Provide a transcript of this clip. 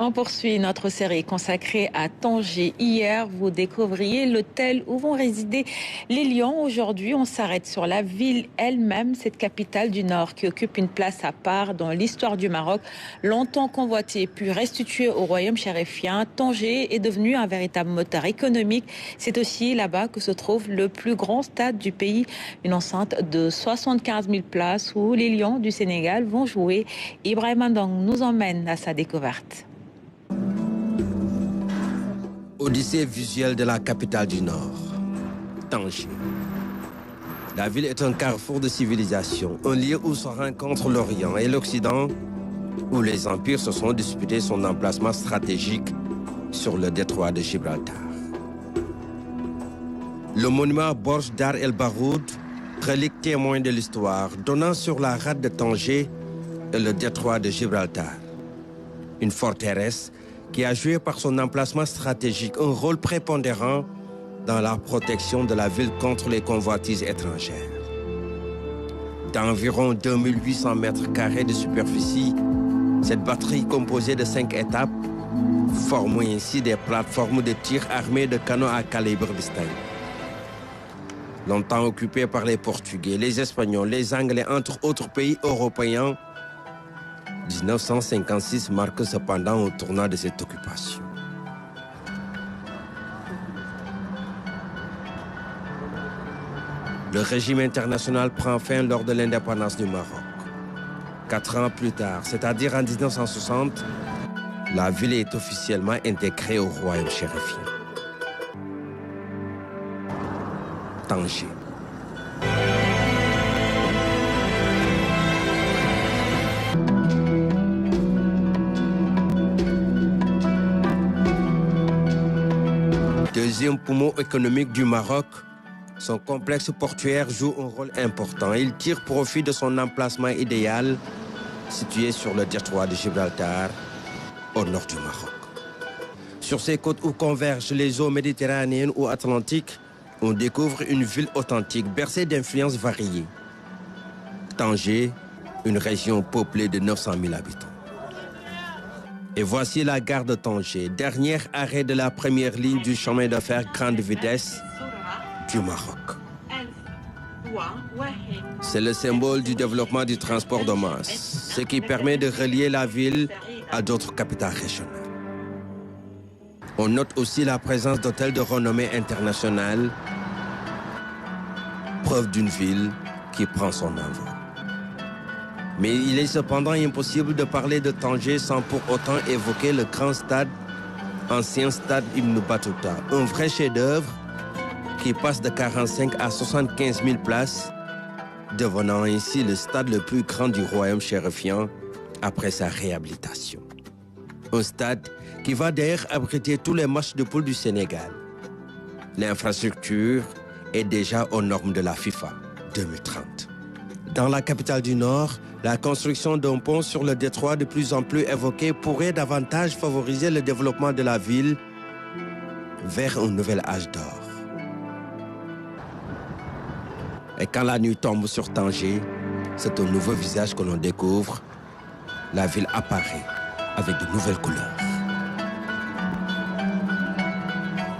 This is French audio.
On poursuit notre série consacrée à Tanger. Hier, vous découvriez l'hôtel où vont résider les lions. Aujourd'hui, on s'arrête sur la ville elle-même, cette capitale du Nord qui occupe une place à part dans l'histoire du Maroc. Longtemps convoitée puis restituée au royaume chérifien, Tanger est devenu un véritable moteur économique. C'est aussi là-bas que se trouve le plus grand stade du pays, une enceinte de 75 000 places où les lions du Sénégal vont jouer. Ibrahim Andang nous emmène à sa découverte. Odyssée visuelle de la capitale du Nord, Tanger. La ville est un carrefour de civilisation, un lieu où se rencontrent l'Orient et l'Occident, où les empires se sont disputés son emplacement stratégique sur le détroit de Gibraltar. Le monument Borj Dar el Baroud, relique témoin de l'histoire, donnant sur la rade de Tanger et le détroit de Gibraltar. Une forteresse qui a joué par son emplacement stratégique un rôle prépondérant dans la protection de la ville contre les convoitises étrangères. D'environ 2800 mètres carrés de superficie, cette batterie composée de 5 étapes forme ainsi des plateformes de tir armées de canons à calibre distinct. Longtemps occupée par les Portugais, les Espagnols, les Anglais, entre autres pays européens, 1956 marque cependant au tournant de cette occupation. Le régime international prend fin lors de l'indépendance du Maroc. 4 ans plus tard, c'est-à-dire en 1960, la ville est officiellement intégrée au royaume chérifien. Tanger. Deuxième poumon économique du Maroc, son complexe portuaire joue un rôle important. Il tire profit de son emplacement idéal, situé sur le détroit de Gibraltar, au nord du Maroc. Sur ces côtes où convergent les eaux méditerranéennes ou atlantiques, on découvre une ville authentique, bercée d'influences variées. Tanger, une région peuplée de 900 000 habitants. Et voici la gare de Tanger, dernier arrêt de la première ligne du chemin de fer grande vitesse du Maroc. C'est le symbole du développement du transport de masse, ce qui permet de relier la ville à d'autres capitales régionales. On note aussi la présence d'hôtels de renommée internationale, preuve d'une ville qui prend son envol. Mais il est cependant impossible de parler de Tanger sans pour autant évoquer le grand stade, ancien stade Ibn Battuta, un vrai chef-d'œuvre qui passe de 45 à 75 000 places, devenant ainsi le stade le plus grand du royaume chérifien après sa réhabilitation. Un stade qui va d'ailleurs abriter tous les matchs de poule du Sénégal. L'infrastructure est déjà aux normes de la FIFA 2030. Dans la capitale du Nord, la construction d'un pont sur le détroit de plus en plus évoqué pourrait davantage favoriser le développement de la ville vers un nouvel âge d'or. Et quand la nuit tombe sur Tanger, c'est un nouveau visage que l'on découvre. La ville apparaît avec de nouvelles couleurs.